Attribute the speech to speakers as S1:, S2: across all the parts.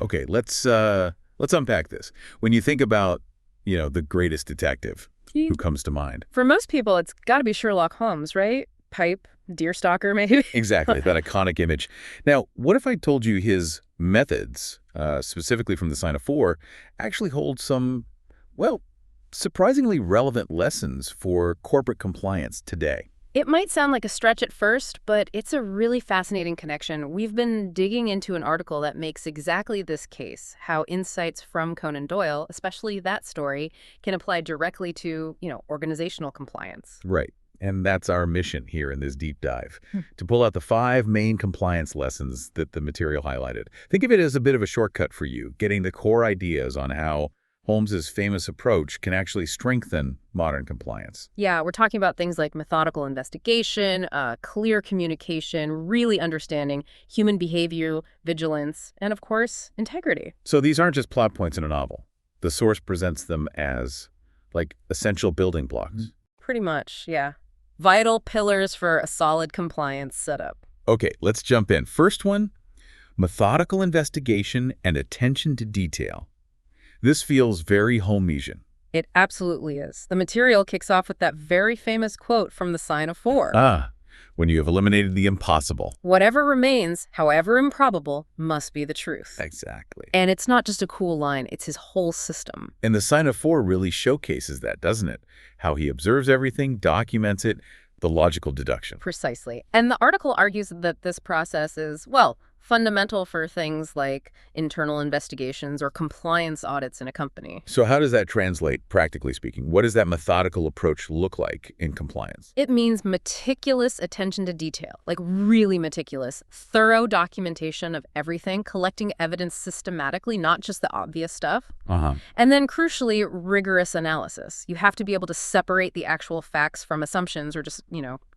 S1: Okay, let's unpack this. When you think about, the greatest detective, who comes to mind?
S2: For most people, it's got to be Sherlock Holmes, right? Pipe, deerstalker, maybe.
S1: Exactly, that iconic image. Now, what if I told you his methods, specifically from the Sign of Four, actually hold some, well, surprisingly relevant lessons for corporate compliance today?
S2: It might sound like a stretch at first, but it's a really fascinating connection. We've been digging into an article that makes exactly this case, how insights from Conan Doyle, especially that story, can apply directly to, organizational compliance.
S1: Right. And that's our mission here in this deep dive, to pull out the 5 main compliance lessons that the material highlighted. Think of it as a bit of a shortcut for you, getting the core ideas on how Holmes's famous approach can actually strengthen modern compliance.
S2: Yeah, we're talking about things like methodical investigation, clear communication, really understanding human behavior, vigilance, and of course, integrity.
S1: So these aren't just plot points in a novel. The source presents them as, like, essential building blocks.
S2: Pretty much, yeah. Vital pillars for a solid compliance setup.
S1: Okay, let's jump in. First one, methodical investigation and attention to detail. This feels very Holmesian.
S2: It absolutely is. The material kicks off with that very famous quote from the Sign of Four.
S1: When you have eliminated the impossible.
S2: Whatever remains, however improbable, must be the truth.
S1: Exactly.
S2: And it's not just a cool line, it's his whole system.
S1: And the Sign of Four really showcases that, doesn't it? How he observes everything, documents it, the logical deduction.
S2: Precisely. And the article argues that this process is, well, fundamental for things like internal investigations or compliance audits in a company.
S1: So how does that translate, practically speaking? What does that methodical approach look like in compliance?
S2: It means meticulous attention to detail, like really meticulous, thorough documentation of everything, collecting evidence systematically, not just the obvious stuff. And then crucially, rigorous analysis. You have to be able to separate the actual facts from assumptions or just,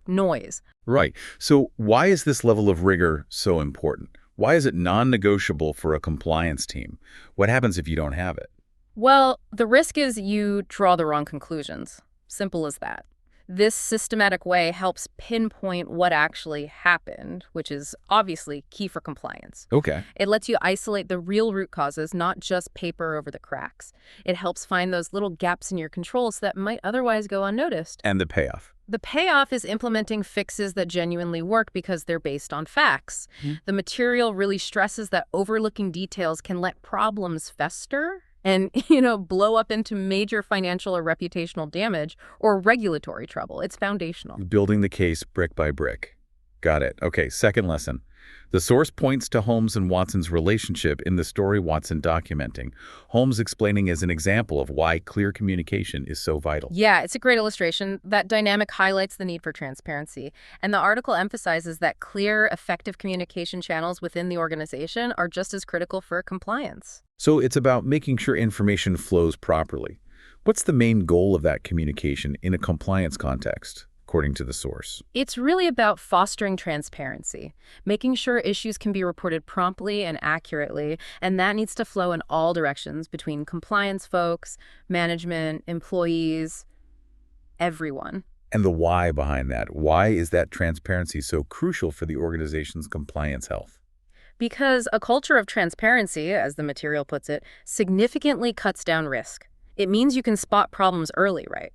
S2: noise.
S1: Right. So why is this level of rigor so important? Why is it non-negotiable for a compliance team? What happens if you don't have it?
S2: Well, the risk is you draw the wrong conclusions. Simple as that. This systematic way helps pinpoint what actually happened, which is obviously key for compliance.
S1: Okay.
S2: It lets you isolate the real root causes, not just paper over the cracks. It helps find those little gaps in your controls that might otherwise go unnoticed.
S1: And the payoff?
S2: The payoff is implementing fixes that genuinely work because they're based on facts. The material really stresses that overlooking details can let problems fester and, blow up into major financial or reputational damage or regulatory trouble. It's foundational.
S1: Building the case brick by brick. Got it. Okay, second lesson. The source points to Holmes and Watson's relationship in the story Watson documenting. Holmes explaining as an example of why clear communication is so vital.
S2: Yeah, it's a great illustration. That dynamic highlights the need for transparency. And the article emphasizes that clear, effective communication channels within the organization are just as critical for compliance.
S1: So it's about making sure information flows properly. What's the main goal of that communication in a compliance context, according to the source?
S2: It's really about fostering transparency, making sure issues can be reported promptly and accurately, and that needs to flow in all directions between compliance folks, management, employees, everyone.
S1: And the why behind that. Why is that transparency so crucial for the organization's compliance health?
S2: Because a culture of transparency, as the material puts it, significantly cuts down risk. It means you can spot problems early, right?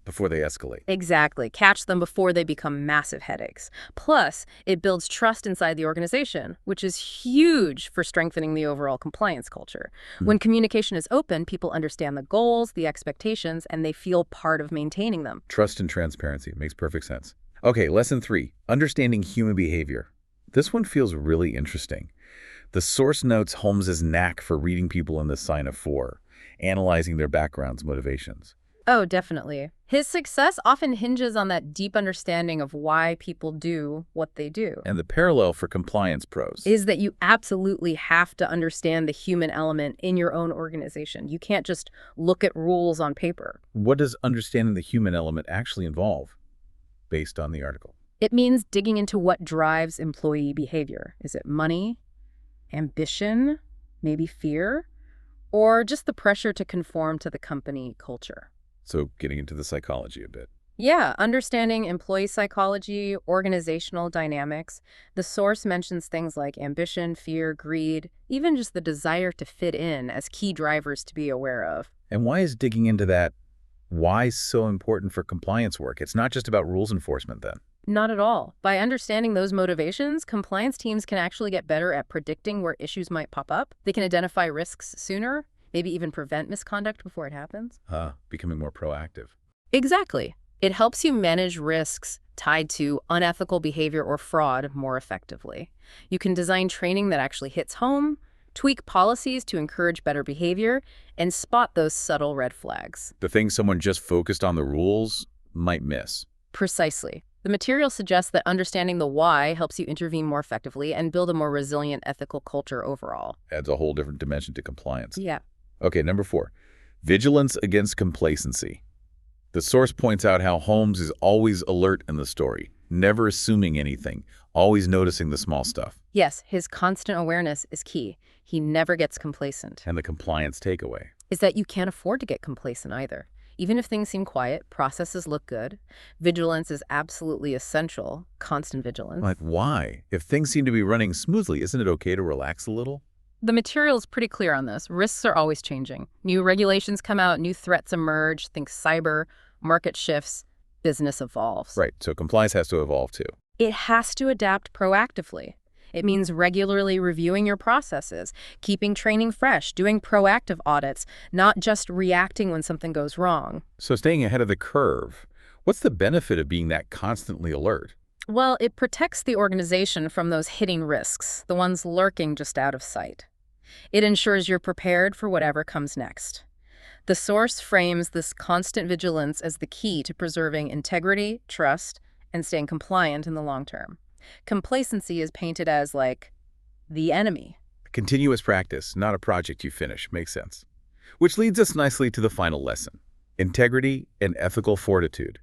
S1: Before they escalate.
S2: Exactly. Catch them before they become massive headaches. Plus, it builds trust inside the organization, which is huge for strengthening the overall compliance culture. When communication is open, people understand the goals, the expectations, and they feel part of maintaining them.
S1: Trust and transparency. Makes perfect sense. Okay, lesson 3, understanding human behavior. This one feels really interesting. The source notes Holmes's knack for reading people in the Sign of Four, analyzing their backgrounds, motivations.
S2: Oh, definitely. His success often hinges on that deep understanding of why people do what they do.
S1: And the parallel for compliance pros
S2: Is that you absolutely have to understand the human element in your own organization. You can't just look at rules on paper.
S1: What does understanding the human element actually involve, based on the article?
S2: It means digging into what drives employee behavior. Is it money, ambition, maybe fear, or just the pressure to conform to the company culture?
S1: So getting into the psychology a bit.
S2: Yeah, understanding employee psychology, organizational dynamics. The source mentions things like ambition, fear, greed, even just the desire to fit in as key drivers to be aware of.
S1: And why is digging into that why so important for compliance work? It's not just about rules enforcement then.
S2: Not at all. By understanding those motivations, compliance teams can actually get better at predicting where issues might pop up. They can identify risks sooner, maybe even prevent misconduct before it happens.
S1: Becoming more proactive.
S2: Exactly. It helps you manage risks tied to unethical behavior or fraud more effectively. You can design training that actually hits home, tweak policies to encourage better behavior, and spot those subtle red flags.
S1: The things someone just focused on the rules might miss.
S2: Precisely. The material suggests that understanding the why helps you intervene more effectively and build a more resilient ethical culture overall.
S1: Adds a whole different dimension to compliance.
S2: Yeah.
S1: Okay, number 4, vigilance against complacency. The source points out how Holmes is always alert in the story, never assuming anything, always noticing the small stuff.
S2: Yes, his constant awareness is key. He never gets complacent.
S1: And the compliance takeaway
S2: is that you can't afford to get complacent either. Even if things seem quiet, processes look good, vigilance is absolutely essential, constant vigilance.
S1: Like, why? If things seem to be running smoothly, isn't it okay to relax a little?
S2: The material is pretty clear on this. Risks are always changing. New regulations come out, new threats emerge, think cyber, market shifts, business evolves.
S1: Right, so compliance has to evolve too.
S2: It has to adapt proactively. It means regularly reviewing your processes, keeping training fresh, doing proactive audits, not just reacting when something goes wrong.
S1: So staying ahead of the curve, what's the benefit of being that constantly alert?
S2: Well, it protects the organization from those hidden risks, the ones lurking just out of sight. It ensures you're prepared for whatever comes next. The source frames this constant vigilance as the key to preserving integrity, trust, and staying compliant in the long term. Complacency is painted as, like, the enemy.
S1: Continuous practice, not a project you finish. Makes sense. Which leads us nicely to the final lesson, integrity and ethical fortitude.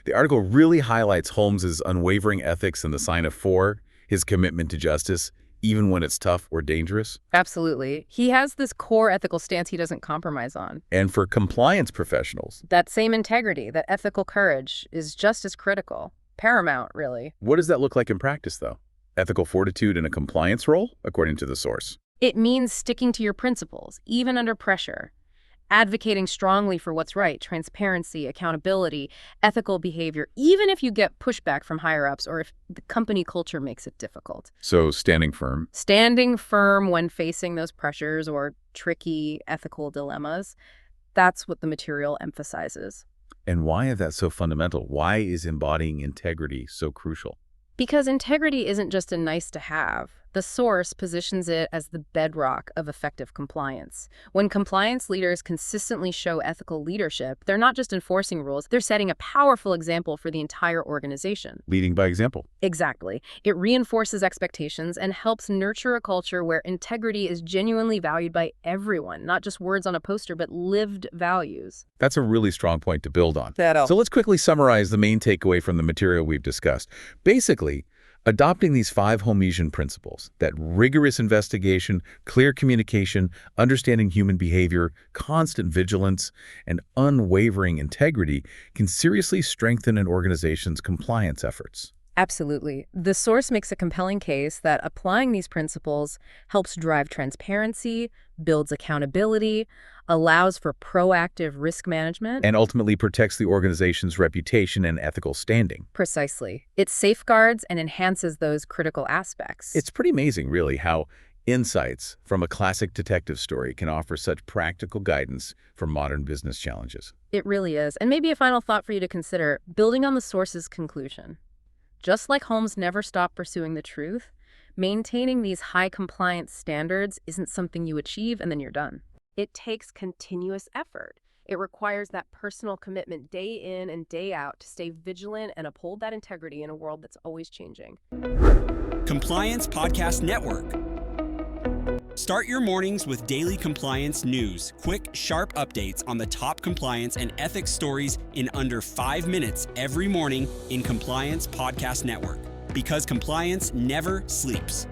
S1: The article really highlights Holmes's unwavering ethics in the Sign of 4, his commitment to justice, even when it's tough or dangerous.
S2: Absolutely. He has this core ethical stance he doesn't compromise on.
S1: And for compliance professionals,
S2: that same integrity, that ethical courage, is just as critical. Paramount, really.
S1: What does that look like in practice, though? Ethical fortitude in a compliance role, according to the source.
S2: It means sticking to your principles, even under pressure. Advocating strongly for what's right, transparency, accountability, ethical behavior, even if you get pushback from higher-ups or if the company culture makes it difficult.
S1: So standing firm.
S2: Standing firm when facing those pressures or tricky ethical dilemmas, that's what the material emphasizes.
S1: And why is that so fundamental? Why is embodying integrity so crucial?
S2: Because integrity isn't just a nice to have. The source positions it as the bedrock of effective compliance. When compliance leaders consistently show ethical leadership, they're not just enforcing rules, they're setting a powerful example for the entire organization.
S1: Leading by example.
S2: Exactly. It reinforces expectations and helps nurture a culture where integrity is genuinely valued by everyone, not just words on a poster, but lived values.
S1: That's a really strong point to build on. So let's quickly summarize the main takeaway from the material we've discussed. Basically, adopting these 5 Holmesian principles, that rigorous investigation, clear communication, understanding human behavior, constant vigilance, and unwavering integrity can seriously strengthen an organization's compliance efforts.
S2: Absolutely. The source makes a compelling case that applying these principles helps drive transparency, builds accountability, allows for proactive risk management,
S1: and ultimately protects the organization's reputation and ethical standing.
S2: Precisely. It safeguards and enhances those critical aspects.
S1: It's pretty amazing, really, how insights from a classic detective story can offer such practical guidance for modern business challenges.
S2: It really is. And maybe a final thought for you to consider, building on the source's conclusion. Just like Holmes never stopped pursuing the truth, maintaining these high compliance standards isn't something you achieve and then you're done. It takes continuous effort. It requires that personal commitment day in and day out to stay vigilant and uphold that integrity in a world that's always changing.
S3: Compliance Podcast Network. Start your mornings with daily compliance news, quick, sharp updates on the top compliance and ethics stories in under 5 minutes every morning in Compliance Podcast Network. Because compliance never sleeps.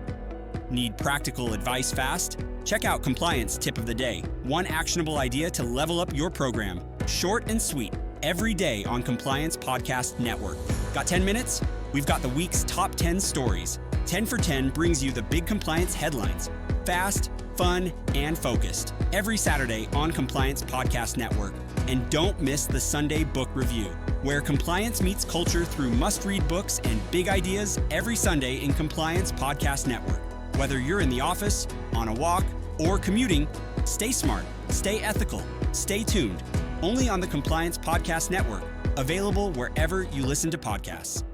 S3: Need practical advice fast? Check out Compliance Tip of the Day, one actionable idea to level up your program. Short and sweet, every day on Compliance Podcast Network. Got 10 minutes? We've got the week's top 10 stories. 10 for 10 brings you the big compliance headlines. Fast, fun, and focused. Every Saturday on Compliance Podcast Network. And don't miss the Sunday Book Review, where compliance meets culture through must-read books and big ideas every Sunday in Compliance Podcast Network. Whether you're in the office, on a walk, or commuting, stay smart, stay ethical, stay tuned. Only on the Compliance Podcast Network, available wherever you listen to podcasts.